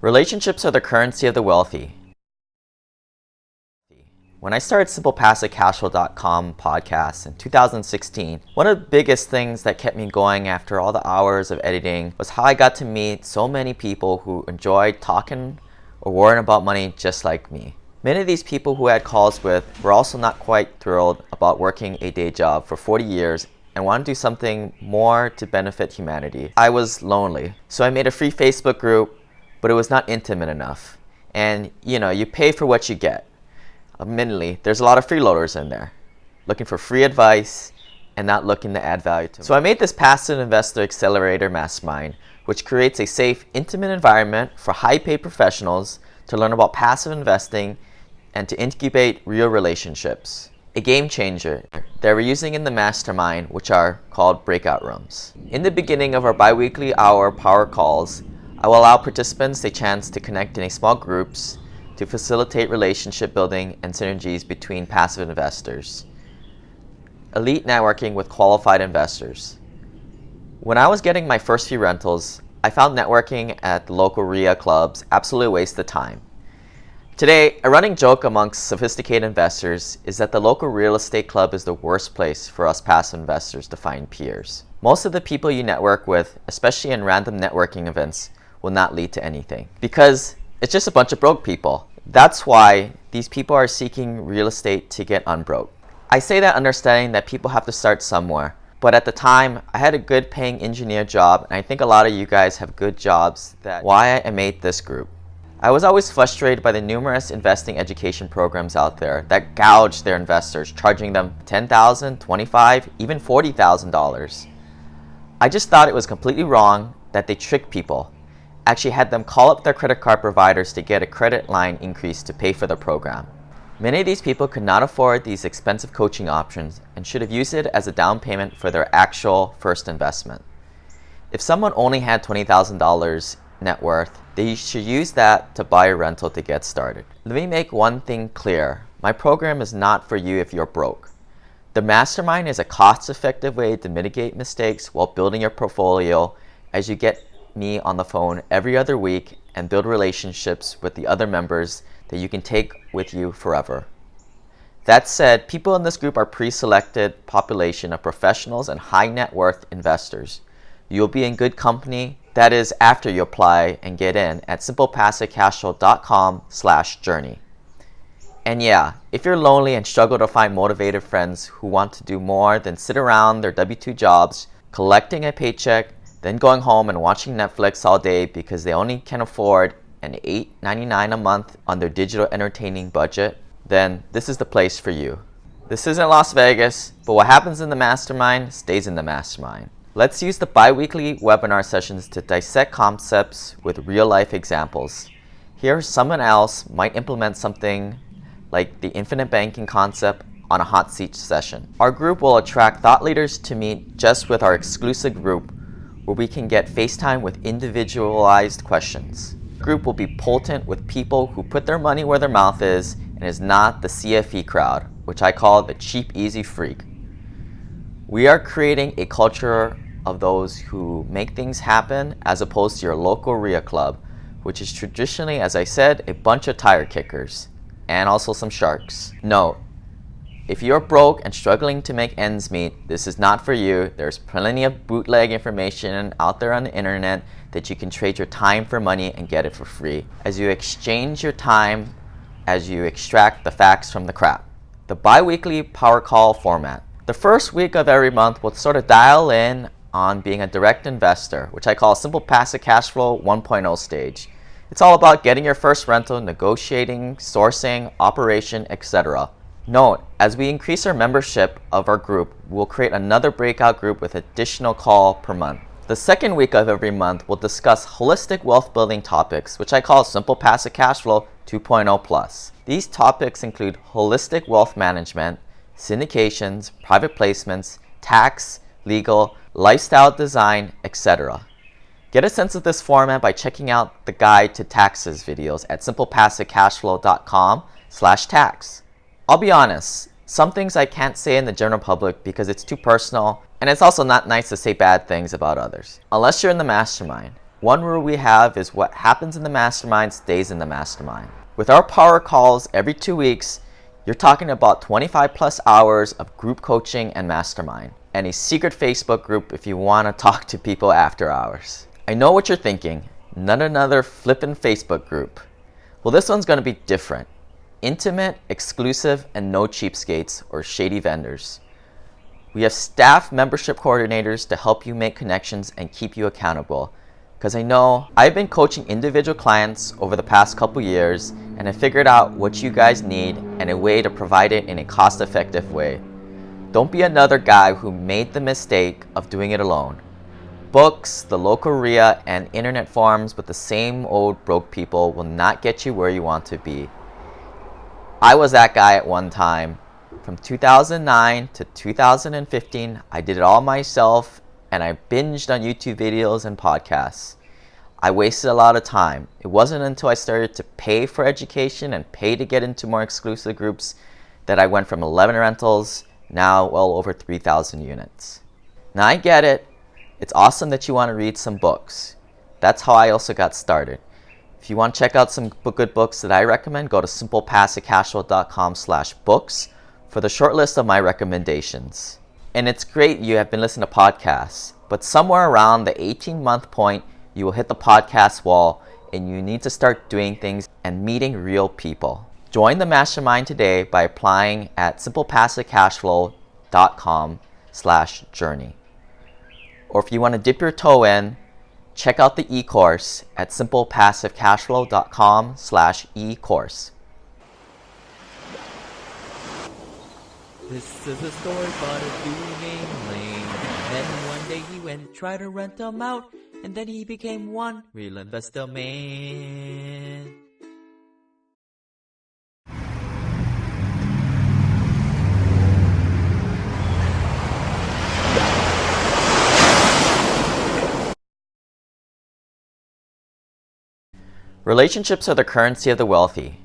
Relationships are the currency of the wealthy. When I started SimplePassiveCashflow.com podcast in 2016, one of the biggest things that kept me going after all the hours of editing was how I got to meet so many people who enjoyed talking or worrying about money just like me. Many of these people who I had calls with were also not quite thrilled about working a day job for 40 years and wanted to do something more to benefit humanity. I was lonely, so I made a free Facebook group, but it was not intimate enough. And you pay for what you get. Admittedly, there's a lot of freeloaders in there, looking for free advice and not looking to add value to them. So I made this Passive Investor Accelerator Mastermind, which creates a safe, intimate environment for high-paid professionals to learn about passive investing and to incubate real relationships. A game changer that we're using in the mastermind, which are called breakout rooms. In the beginning of our bi-weekly hour power calls, I will allow participants a chance to connect in small groups to facilitate relationship building and synergies between passive investors. Elite networking with qualified investors. When I was getting my first few rentals, I found networking at the local REIA clubs absolutely a waste of time. Today, a running joke amongst sophisticated investors is that the local real estate club is the worst place for us passive investors to find peers. Most of the people you network with, especially in random networking events, will not lead to anything because it's just a bunch of broke people. That's why these people are seeking real estate to get unbroke. I say that understanding that people have to start somewhere, but at the time, I had a good paying engineer job, and I think a lot of you guys have good jobs. That's why I made this group. I was always frustrated by the numerous investing education programs out there that gouge their investors, charging them $10,000, $25,000, even $40,000. I just thought it was completely wrong that they tricked people, actually had them call up their credit card providers to get a credit line increase to pay for the program. Many of these people could not afford these expensive coaching options and should have used it as a down payment for their actual first investment. If someone only had $20,000 net worth, they should use that to buy a rental to get started. Let me make one thing clear. My program is not for you if you're broke. The mastermind is a cost-effective way to mitigate mistakes while building your portfolio as you get me on the phone every other week and build relationships with the other members that you can take with you forever. That said, people in this group are pre-selected population of professionals and high net worth investors. You'll be in good company. That is after you apply and get in at simplepassivecashflow.com/journey. And yeah, if you're lonely and struggle to find motivated friends who want to do more than sit around their W-2 jobs, collecting a paycheck, then going home and watching Netflix all day because they only can afford an $8.99 a month on their digital entertaining budget, then this is the place for you. This isn't Las Vegas, but what happens in the mastermind stays in the mastermind. Let's use the bi-weekly webinar sessions to dissect concepts with real-life examples. Here, someone else might implement something like the infinite banking concept on a hot seat session. Our group will attract thought leaders to meet just with our exclusive group where we can get FaceTime with individualized questions. The group will be potent with people who put their money where their mouth is and is not the CFE crowd, which I call the cheap, easy freak. We are creating a culture of those who make things happen as opposed to your local REIA club, which is traditionally, as I said, a bunch of tire kickers and also some sharks. Note, if you're broke and struggling to make ends meet, this is not for you. There's plenty of bootleg information out there on the internet that you can trade your time for money and get it for free. As you exchange your time, as you extract the facts from the crap. The bi-weekly power call format. The first week of every month will sort of dial in on being a direct investor, which I call Simple Passive Cashflow 1.0 stage. It's all about getting your first rental, negotiating, sourcing, operation, etc. Note, as we increase our membership of our group, we'll create another breakout group with additional call per month. The second week of every month, we'll discuss holistic wealth building topics, which I call Simple Passive Cashflow 2.0 Plus. These topics include holistic wealth management, syndications, private placements, tax, legal, lifestyle design, etc. Get a sense of this format by checking out the Guide to Taxes videos at simplepassivecashflow.com/tax. I'll be honest, some things I can't say in the general public because it's too personal, and it's also not nice to say bad things about others, unless you're in the mastermind. One rule we have is what happens in the mastermind stays in the mastermind. With our power calls every 2 weeks, you're talking about 25 plus hours of group coaching and mastermind, and a secret Facebook group if you want to talk to people after hours. I know what you're thinking, not another flippin' Facebook group. Well, this one's going to be different. Intimate, exclusive, and no cheapskates or shady vendors. We have staff membership coordinators to help you make connections and keep you accountable. Because I know I've been coaching individual clients over the past couple years, and I figured out what you guys need and a way to provide it in a cost-effective way. Don't be another guy who made the mistake of doing it alone. Books, the local RIA, and internet forums with the same old broke people will not get you where you want to be. I was that guy at one time. From 2009 to 2015, I did it all myself, and I binged on YouTube videos and podcasts. I wasted a lot of time. It wasn't until I started to pay for education and pay to get into more exclusive groups that I went from 11 rentals, now well over 3,000 units. Now I get it. It's awesome that you want to read some books. That's how I also got started. If you want to check out some good books that I recommend, go to simplepassivecashflow.com/books for the short list of my recommendations. And it's great you have been listening to podcasts, but somewhere around the 18-month point, you will hit the podcast wall and you need to start doing things and meeting real people. Join the mastermind today by applying at simplepassivecashflow.com/journey. Or if you want to dip your toe in, check out the e-course at simplepassivecashflow.com/e-course. This is a story about a dude named Lane. Then one day he went and tried to rent them out, and then he became one real investor man. Relationships are the currency of the wealthy.